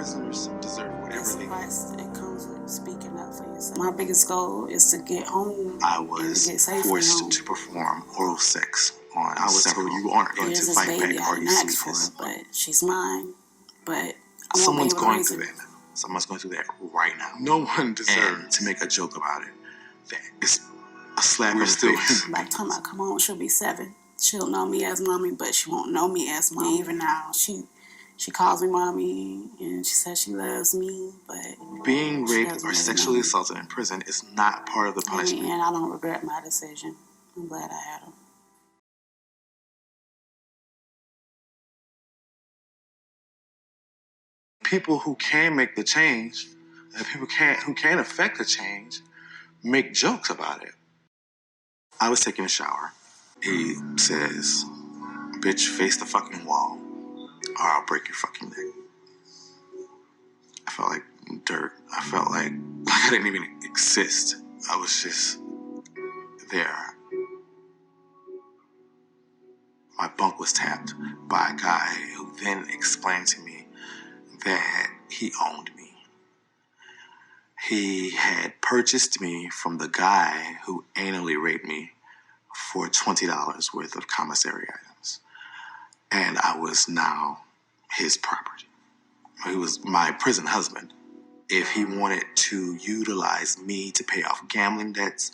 prisoners deserve whatever they get. It comes with speaking up for yourself. My biggest goal is to get home. I was forced to perform oral sex on several. You aren't going to fight back or you see this. But she's mine. But someone's going through that. Someone's going through that right now. No one deserves. And to make a joke about it, that it's a slap in the face. By the time I come home, she'll be 7. She'll know me as mommy, but she won't know me as mommy. Even now, she calls me mommy, and she says she loves me, but being raped or sexually assaulted in prison is not part of the punishment. And I don't regret my decision. I'm glad I had him. People who can make the change, and people who can affect the change, make jokes about it. I was taking a shower. He says, "Bitch, face the fucking wall, or I'll break your fucking neck." I felt like dirt. I felt like I didn't even exist. I was just there. My bunk was tapped by a guy who then explained to me that he owned me. He had purchased me from the guy who anally raped me for $20 worth of commissary items. And I was now his property. He was my prison husband. If he wanted to utilize me to pay off gambling debts,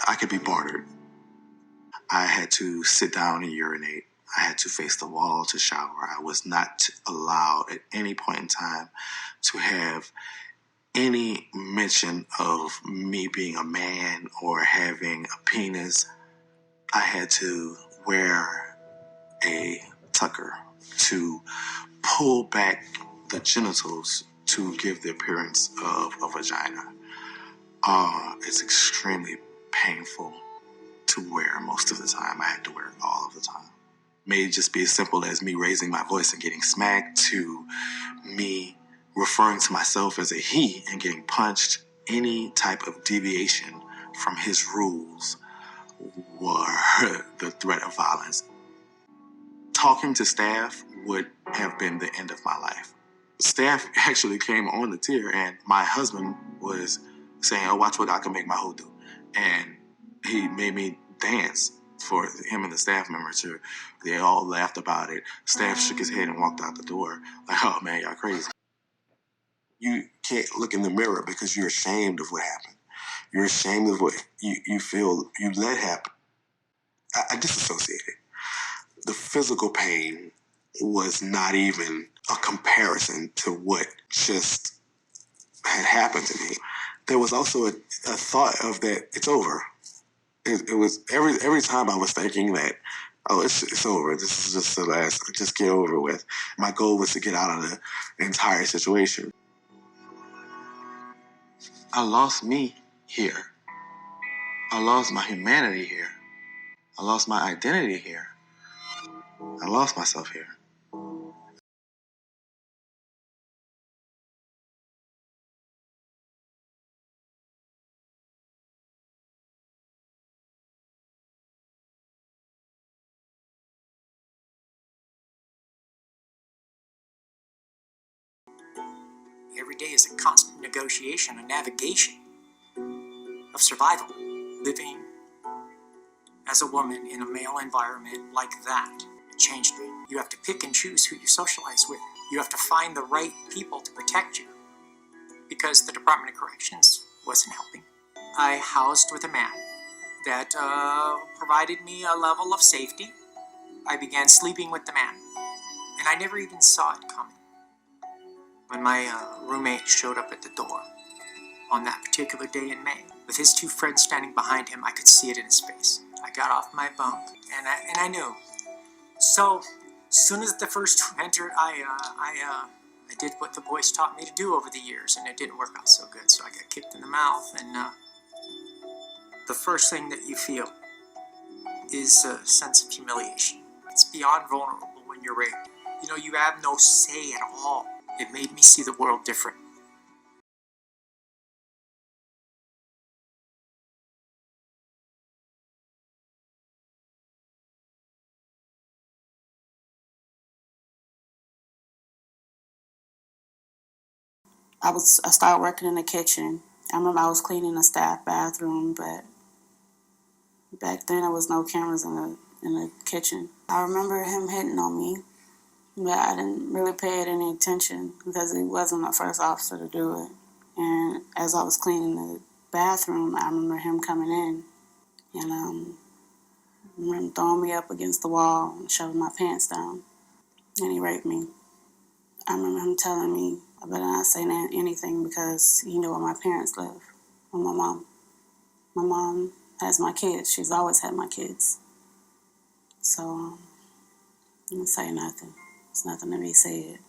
I could be bartered. I had to sit down and urinate. I had to face the wall to shower. I was not allowed at any point in time to have any mention of me being a man or having a penis. I had to wear a tucker to pull back the genitals to give the appearance of a vagina. It's extremely painful to wear most of the time. I had to wear it all of the time. May just be as simple as me raising my voice and getting smacked to me referring to myself as a he and getting punched. Any type of deviation from his rules were the threat of violence. Talking to staff would have been the end of my life. Staff actually came on the tier and my husband was saying, "Oh, watch what I can make my hoe do." And he made me dance for him and the staff members. They all laughed about it. Staff shook his head and walked out the door like, "Oh man, y'all crazy." You can't look in the mirror because you're ashamed of what happened. You're ashamed of what you feel you let happen. I disassociated. The physical pain was not even a comparison to what just had happened to me. There was also a thought of that it's over. It was every time I was thinking that, oh, it's over. This is just the last. Just get over with. My goal was to get out of the entire situation. I lost me here. I lost my humanity here. I lost my identity here. I lost myself here. Every day is a constant negotiation, a navigation of survival. Living as a woman in a male environment like that changed me. You have to pick and choose who you socialize with. You have to find the right people to protect you because the Department of Corrections wasn't helping. I housed with a man that provided me a level of safety. I began sleeping with the man, and I never even saw it coming. When my roommate showed up at the door on that particular day in May, with his 2 friends standing behind him, I could see it in his face. I got off my bunk, and I knew. So, as soon as the first 2 entered, I did what the boys taught me to do over the years, and it didn't work out so good. So I got kicked in the mouth, and the first thing that you feel is a sense of humiliation. It's beyond vulnerable when you're raped. You know, you have no say at all. It made me see the world different. I started working in the kitchen. I remember I was cleaning the staff bathroom, but back then there was no cameras in the kitchen. I remember him hitting on me, but I didn't really pay it any attention because he wasn't the first officer to do it. And as I was cleaning the bathroom, I remember him coming in, and I remember him throwing me up against the wall and shoving my pants down, and he raped me. I remember him telling me I better not say anything because he knew where my parents live, with my mom. My mom has my kids. She's always had my kids. So I didn't say nothing. There's nothing to be said.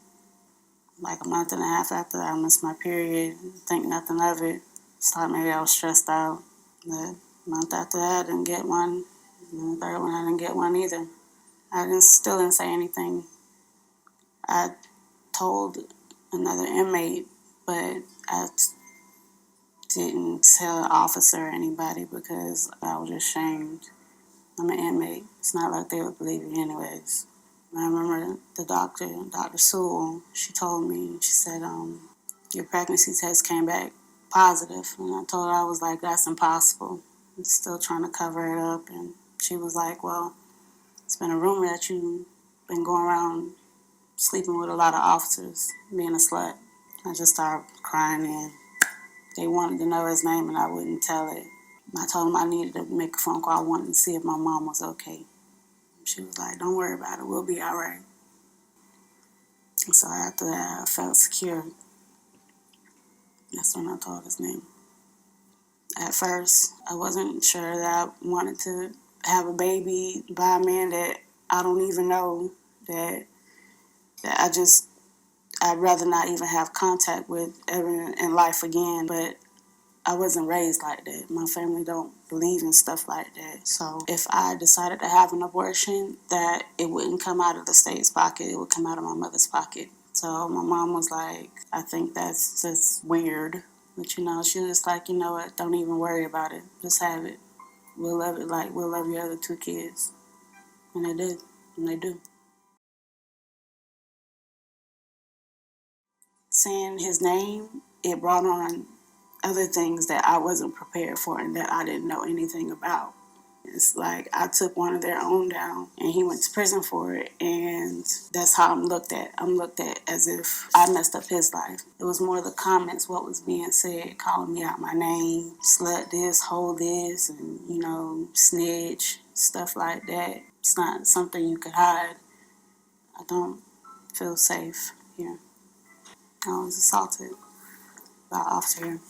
Like a month and a half after I missed my period, think nothing of it. Thought maybe I was stressed out. The month after that, I didn't get one. And the third one, I didn't get one either. Still didn't say anything. I told another inmate, but I didn't tell an officer or anybody because I was ashamed. I'm an inmate. It's not like they would believe you anyways. I remember the doctor, Dr. Sewell, she told me, she said, your pregnancy test came back positive. And I told her, I was like, that's impossible. I'm still trying to cover it up. And she was like, well, it's been a rumor that you've been going around sleeping with a lot of officers, being a slut. I just started crying and they wanted to know his name and I wouldn't tell it. I told him I needed to make a phone call. I wanted to see if my mom was okay. She was like, don't worry about it. We'll be all right. And so after that, I felt secure. That's when I told his name. At first, I wasn't sure that I wanted to have a baby by a man that I don't even know, that I'd rather not even have contact with ever in life again. But I wasn't raised like that. My family don't believe in stuff like that. So if I decided to have an abortion, that it wouldn't come out of the state's pocket, it would come out of my mother's pocket. So my mom was like, I think that's just weird. But she was just like, you know what, don't even worry about it. Just have it. We'll love it like we'll love your other two kids. And they did. And they do. Saying his name, it brought on other things that I wasn't prepared for and that I didn't know anything about. It's like I took one of their own down and he went to prison for it, and that's how I'm looked at. I'm looked at as if I messed up his life. It was more the comments, what was being said, calling me out my name, slut this, hoe this, and snitch, stuff like that. It's not something you could hide. I don't feel safe here. I was assaulted by an officer here.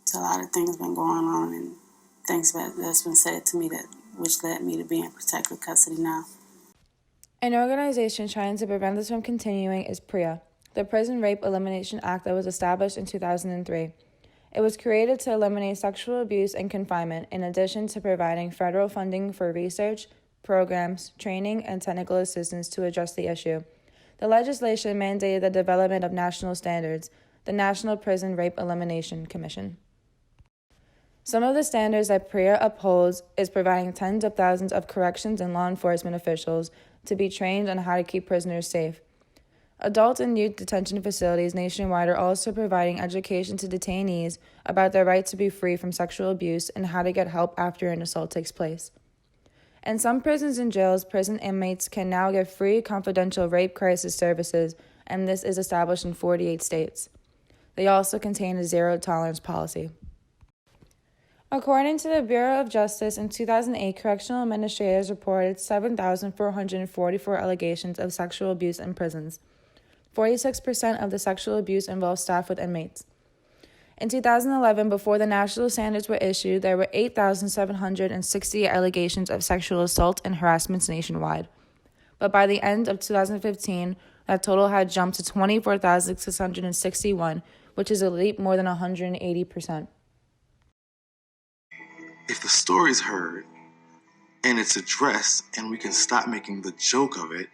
So a lot of things been going on and things that's been said to me which led me to be in protective custody now. An organization trying to prevent this from continuing is PREA, the Prison Rape Elimination Act that was established in 2003. It was created to eliminate sexual abuse and confinement, in addition to providing federal funding for research, programs, training, and technical assistance to address the issue. The legislation mandated the development of national standards, the National Prison Rape Elimination Commission. Some of the standards that PREA upholds is providing tens of thousands of corrections and law enforcement officials to be trained on how to keep prisoners safe. Adult and youth detention facilities nationwide are also providing education to detainees about their right to be free from sexual abuse and how to get help after an assault takes place. In some prisons and jails, prison inmates can now get free confidential rape crisis services, and this is established in 48 states. They also contain a zero-tolerance policy. According to the Bureau of Justice, in 2008, correctional administrators reported 7,444 allegations of sexual abuse in prisons. 46% of the sexual abuse involved staff with inmates. In 2011, before the national standards were issued, there were 8,760 allegations of sexual assault and harassments nationwide. But by the end of 2015, that total had jumped to 24,661, which is a leap more than 180%. If the story's heard and it's addressed and we can stop making the joke of it,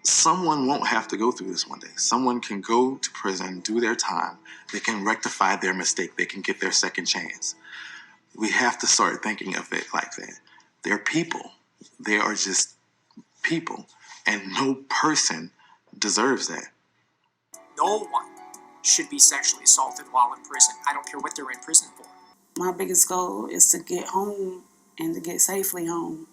someone won't have to go through this one day. Someone can go to prison, do their time. They can rectify their mistake. They can get their second chance. We have to start thinking of it like that. They're people. They are just people. And no person deserves that. No one should be sexually assaulted while in prison. I don't care what they're in prison for. My biggest goal is to get home and to get safely home.